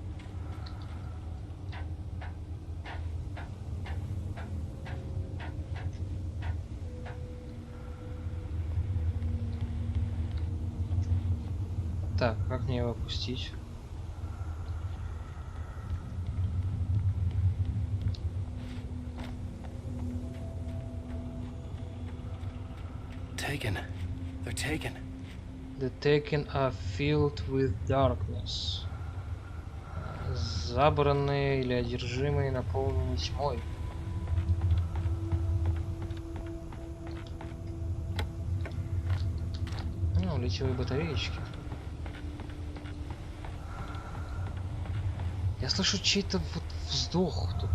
Так, как мне его опустить? Taken. They're taken. The taken are filled with darkness. Забранные или одержимые, наполнены тьмой. Ну, литиевые батареечки. Я слышу чей-то вот вздох тут.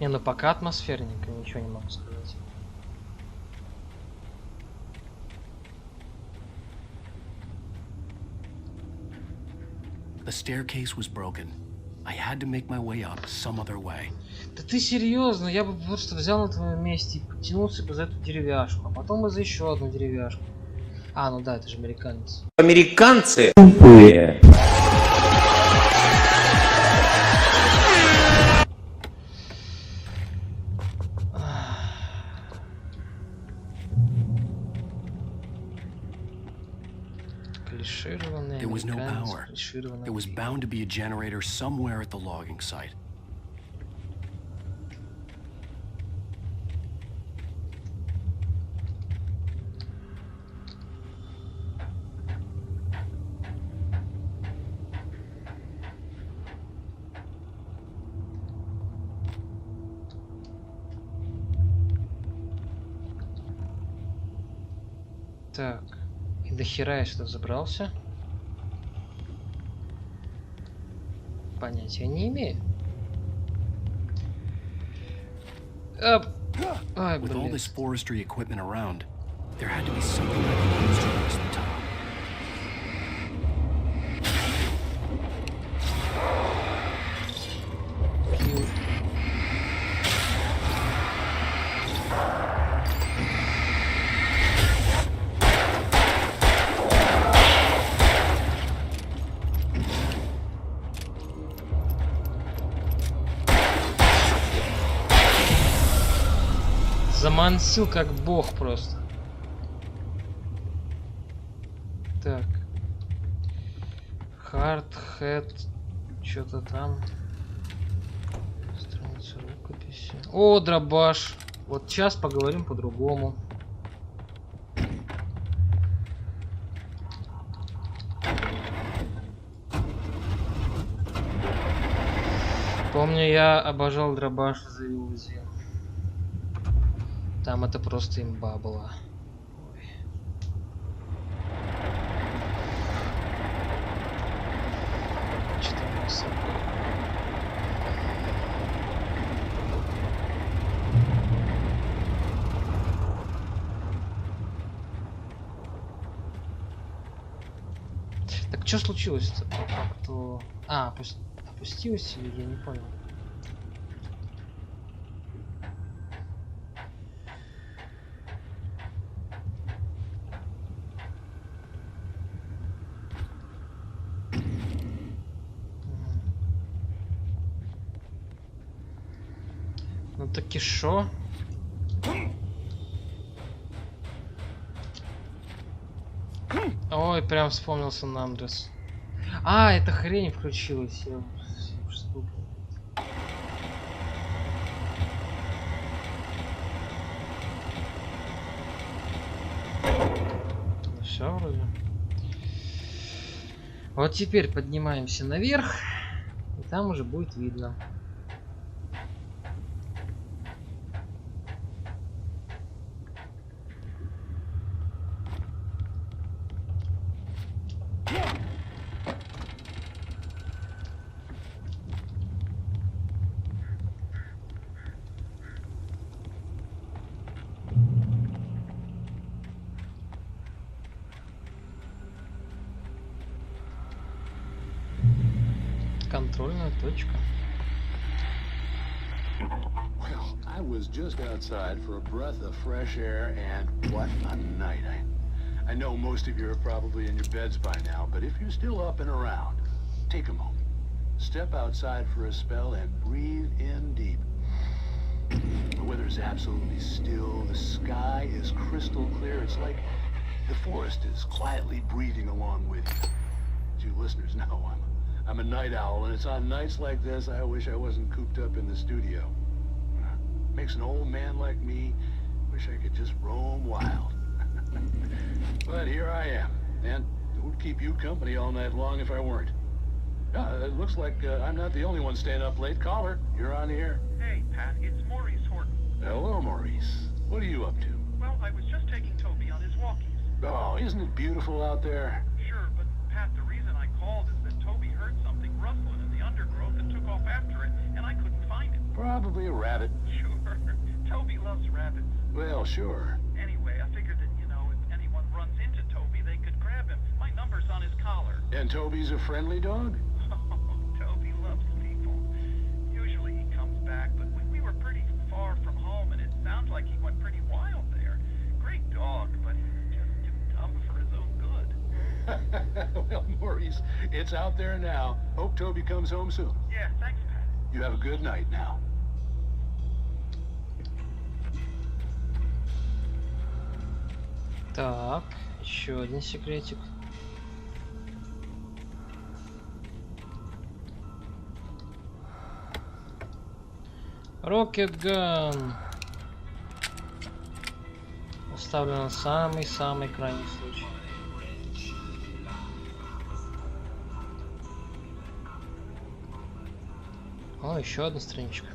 Не, ну пока атмосферненько, ничего не могу сказать. The staircase was broken. I had to make my way up some other way. Да ты серьезно? Я бы просто взял на твоем месте и потянулся бы за эту деревяшку, а потом и за еще одну деревяшку. А, ну да, это же американец. Американцы тупые. There was no power. There was bound to be a generator somewhere at the logging site. Так, и до хера я сюда забрался? Понятия не имею. Ай, With all блин. this forestry equipment around, there had to be something I could use to reach the top. Замансил как бог просто. Так. Hard head. Что-то там. Страница рукописи. О, дробаш. Вот сейчас поговорим по-другому. Помню, я обожал дробаш за иллюзию. Там это просто имба была. Ой. Что там с собой? Так что случилось-то? Как-то... А, опустилось или я не понял. Ну таки шо? Ой, прям вспомнился Намдрес. А, эта хрень включилась. Я вспомнил. Ну все вроде. Вот теперь поднимаемся наверх, и там уже будет видно. Контрольная точка. Well, I was just outside for a breath of fresh air, and what a night. I know most of you are probably in your beds by now, but if you're still up and around, take a moment. Step outside for a spell and breathe in deep. The weather is absolutely still. The sky is crystal clear. It's like the forest is quietly breathing along with you. As you listeners know, I'm a night owl, and it's on nights like this I wish I wasn't cooped up in the studio. Makes an old man like me wish I could just roam wild. But here I am, and it would keep you company all night long if I weren't. It looks like I'm not the only one staying up late. Caller, you're on the air. Hey, Pat, it's Maurice Horton. Hello, Maurice. What are you up to? Well, I was just taking Toby on his walkies. Oh, isn't it beautiful out there? Sure, but Pat, the reason I called is that Toby heard something rustling in the undergrowth and took off after it, and I couldn't find it. Probably a rabbit. Sure. Toby loves rabbits. Well, sure. Anyway, I figured that, you know, if anyone runs into Toby, they could grab him. My number's on his collar. And Toby's a friendly dog? Toby loves people. Usually he comes back, but we were pretty far from home, and it sounds like he went pretty wild there. Great dog, but just too dumb for his own good. Well, Maurice, it's out there now. Hope Toby comes home soon. Yeah, thanks, Pat. You have a good night now. Так, еще один секретик. Rocket Gun. Оставлю на самый-самый крайний случай. О, еще одна страничка.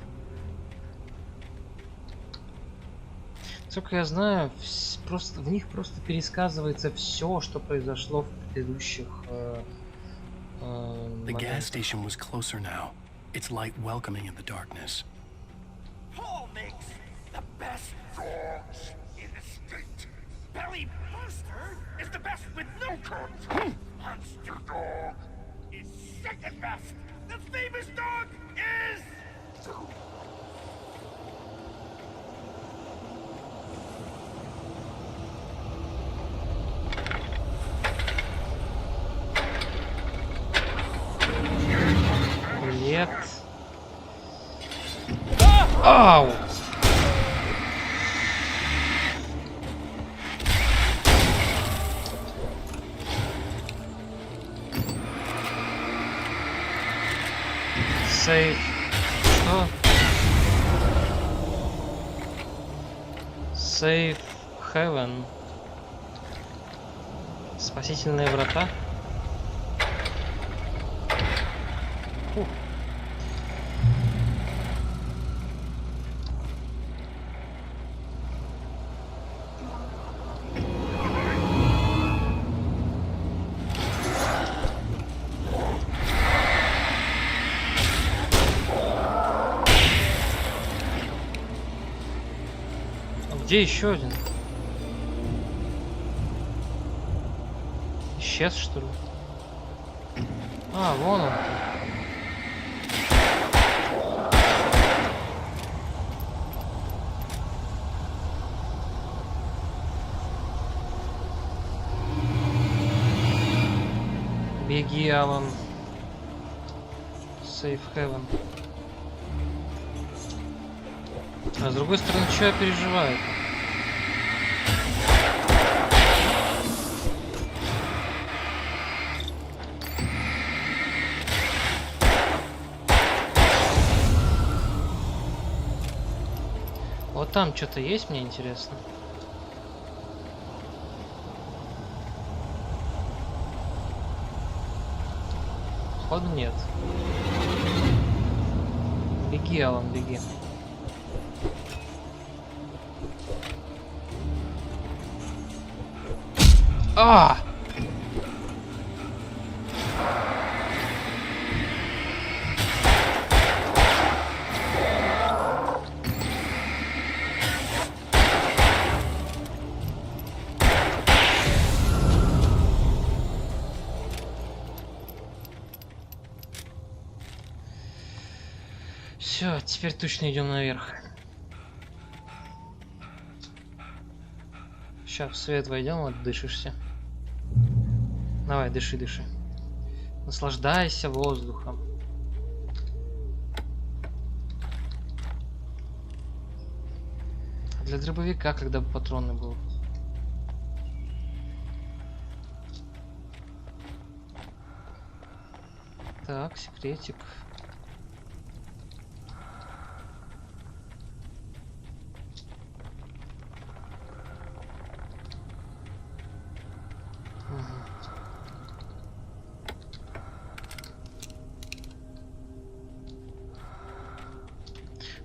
Сколько я знаю, просто в них просто пересказывается все, что произошло в предыдущих. The gas station was closer now. Its light welcoming in the darkness. Paul makes the best dogs in the state. Belly Buster is the best with no crumbs. Monster Dog is second best. The famous dog is... Нет. Ау! Сейф. Что? Сейф Heaven. Спасительные врата. Фух. Где еще один? Исчез, что ли? А, вон он. Беги, Алан. Safe Heaven. А с другой стороны, что я переживаю? Вот там что-то есть, мне интересно. Походу нет. Беги, Алан, беги. А! Теперь точно идем наверх. Сейчас в свет войдем, отдышишься. Давай, дыши, дыши. Наслаждайся воздухом. Для дробовика, когда бы патроны будут. Так, секретик.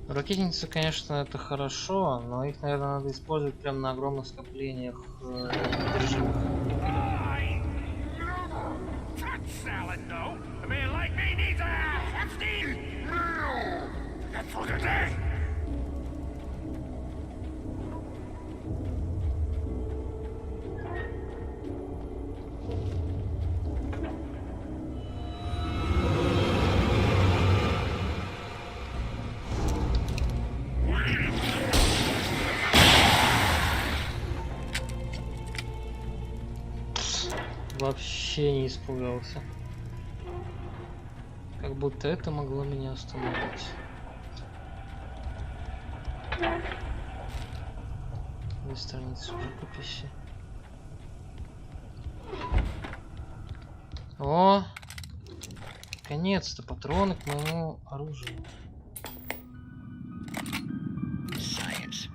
Ракетницы, конечно, это хорошо, но их, наверное, надо использовать прямо на огромных скоплениях одержимых. Вообще не испугался. Как будто это могло меня остановить. Две страницы рукописи. О! Наконец-то патроны к моему оружию. Science.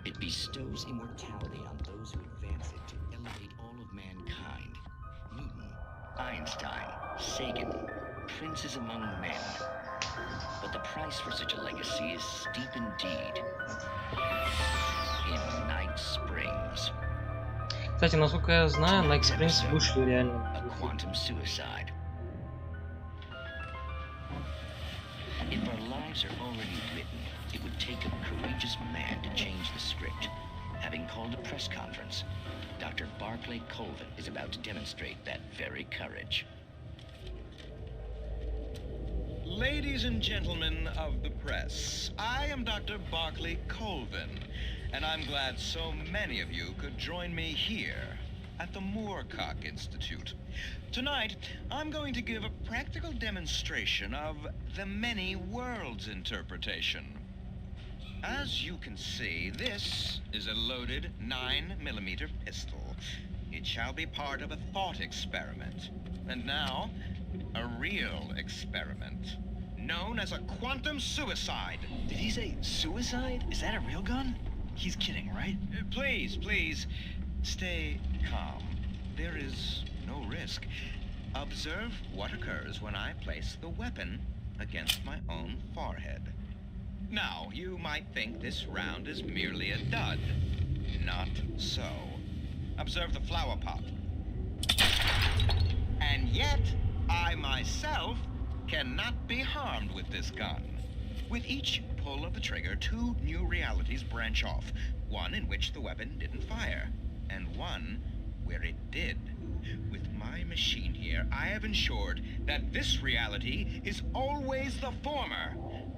It bestows immortality on those who advance it to elevate all of mankind. Newton, Einstein, Sagan, princes among men. But the price for such a legacy is steep indeed. In Night Springs. Кстати, насколько я знаю, Night Springs вышли реально. A quantum suicide. If our lives are already written, it would take a courageous man to change the script. Having called a press conference, Dr. Barclay Colvin is about to demonstrate that very courage. Ladies and gentlemen of the press, I am Dr. Barclay Colvin, and I'm glad so many of you could join me here at the Moorcock Institute. Tonight, I'm going to give a practical demonstration of the many worlds interpretation. As you can see, this is a loaded 9mm pistol. It shall be part of a thought experiment. And now, a real experiment, known as a quantum suicide. Did he say suicide? Is that a real gun? He's kidding, right? Please, please, stay calm. There is no risk. Observe what occurs when I place the weapon against my own forehead. Now, you might think this round is merely a dud. Not so. Observe the flower pot. And yet, I myself cannot be harmed with this gun. With each pull of the trigger, two new realities branch off. One in which the weapon didn't fire, and one where it did. With my machine here, I have ensured that this reality is always the former.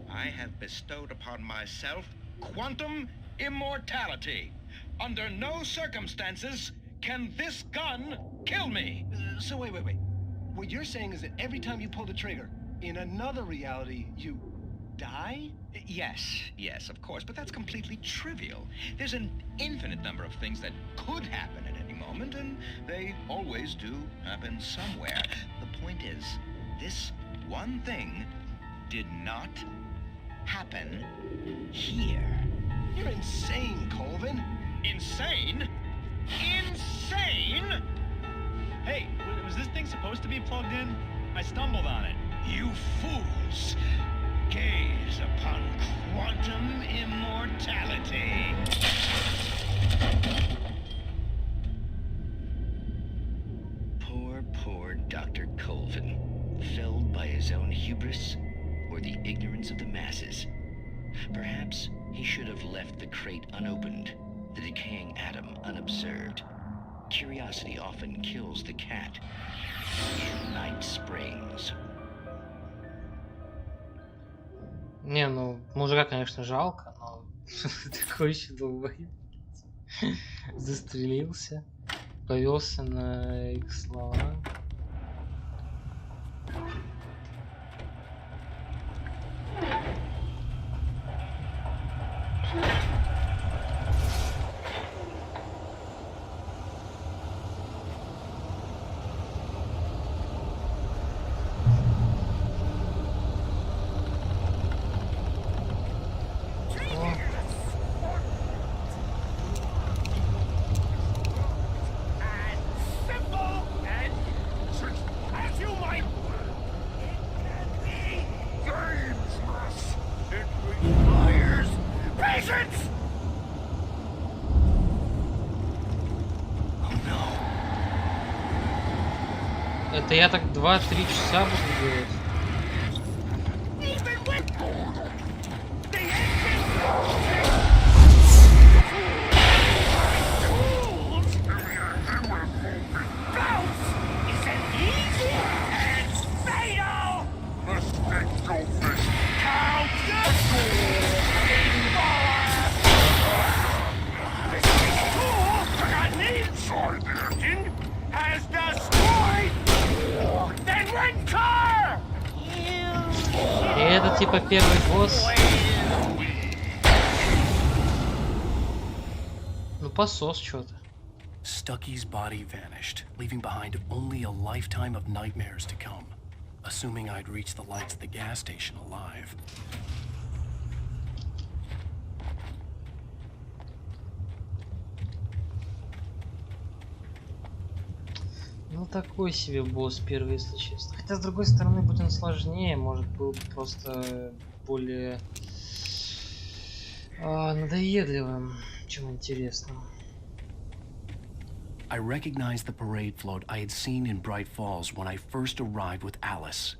I have bestowed upon myself quantum immortality. Under no circumstances can this gun kill me. So wait. What you're saying is that every time you pull the trigger, in another reality, you die? Yes, of course, but that's completely trivial. There's an infinite number of things that could happen at any moment, and they always do happen somewhere. The point is, this one thing did not happen here. You're insane, Colvin. Insane? Insane? Hey, was this thing supposed to be plugged in? I stumbled on it. You fools! Gaze upon quantum immortality. Poor Dr. Colvin, felled by his own hubris or the ignorance of the masses. Perhaps he should have left the crate unopened, the decaying atom unobserved. Curiosity often kills the cat. In Night Springs. Не, ну, мужика, конечно, жалко, но такой еще долбоеб. Застрелился, повелся на их слова. Это я так 2-3 часа буду делать. И это типа первый босс. Ну посос что-то. Stucky's body vanished, leaving behind only a lifetime of nightmares to come, assuming I'd reach the lights at the gas station alive. Ну такой себе босс первый, если честно. Хотя с другой стороны, будь он сложнее, может был бы просто более надоедливым, чем интересным. I recognized the parade float I had seen in Bright Falls when I first arrived with Alice.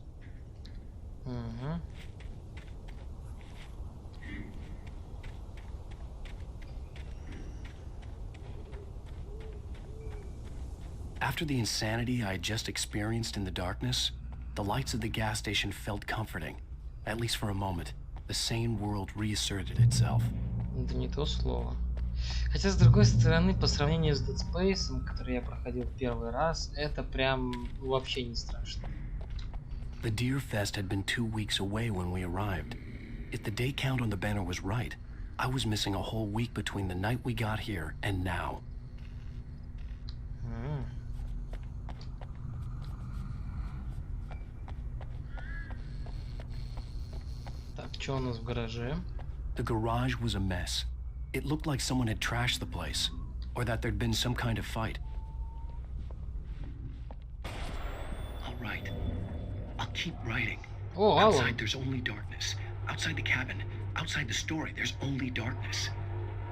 After the insanity I had just experienced in the darkness, the lights of the gas station felt comforting, at least for a moment. The sane world reasserted itself. Это не то слово. Хотя, с другой стороны, по сравнению с Dead Space, который я проходил первый раз, это прям вообще не страшно. The Deer Fest had been 2 weeks away when we arrived. If the day count on the banner was right, I was missing a whole week between the night we got here and now. Так, что у нас в гараже? The garage was a mess. It looked like someone had trashed the place, or that there'd been some kind of fight. All right, I'll keep writing. Oh, outside there's only darkness. Outside the cabin, outside the story, there's only darkness.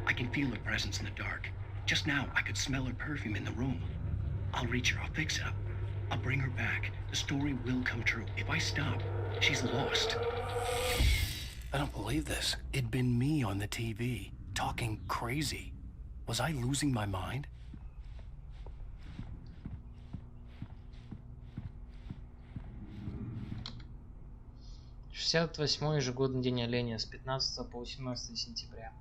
I can feel her presence in the dark. Just now, I could smell her perfume in the room. I'll reach her, I'll fix it up. I'll bring her back. The story will come true. If I stop, she's lost. I don't believe this. It'd been me on the TV, talking crazy. Was I losing my mind? «68-й ежегодный день оленя» с 15 по 18 сентября.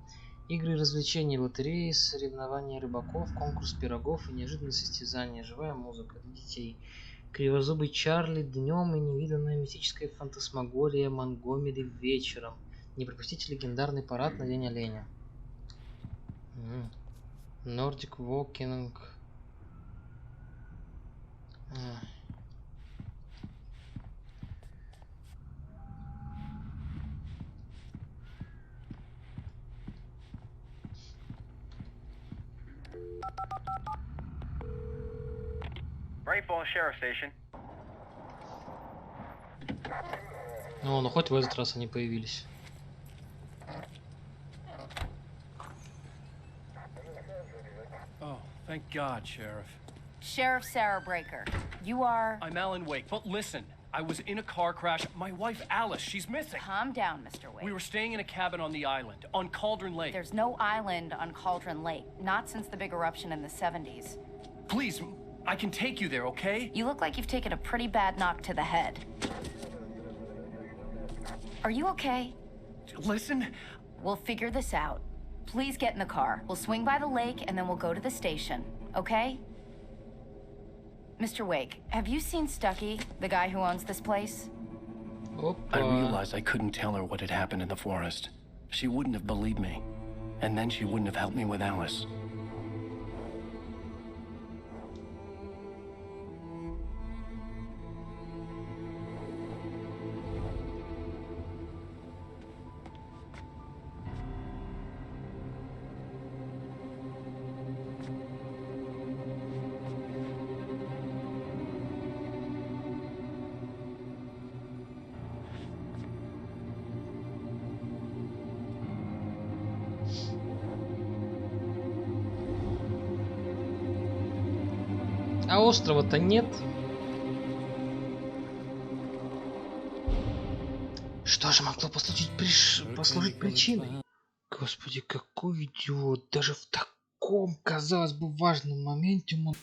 Игры и развлечения, лотереи, соревнования рыбаков, конкурс пирогов и неожиданные состязания, живая музыка для детей. Кривозубый Чарли днем и невиданная мистическая фантасмагория Монгомери вечером. Не пропустите легендарный парад на День оленя. Nordic Walking. Bright Falls Sheriff Station. Ну хоть в этот раз они появились. Oh, thank God, Sheriff. Sheriff Sarah Breaker, you are... I'm Alan Wake, but listen, I was in a car crash. My wife, Alice, she's missing. Calm down, Mr. Wake. We were staying in a cabin on the island, on Cauldron Lake. There's no island on Cauldron Lake, not since the big eruption in the 70s. Please, I can take you there, okay? You look like you've taken a pretty bad knock to the head. Are you okay? listen. We'll figure this out. Please get in the car. We'll swing by the lake and then we'll go to the station, okay? Mr. Wake, have you seen Stucky, the guy who owns this place? I realized I couldn't tell her what had happened in the forest. She wouldn't have believed me. And then she wouldn't have helped me with Alice. А острова-то нет. Что же могло послужить причиной? Господи, какой идиот. Даже в таком, казалось бы, важном моменте он...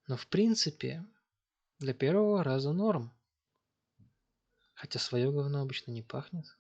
Но в принципе, для первого раза норм. Хотя свое говно обычно не пахнет.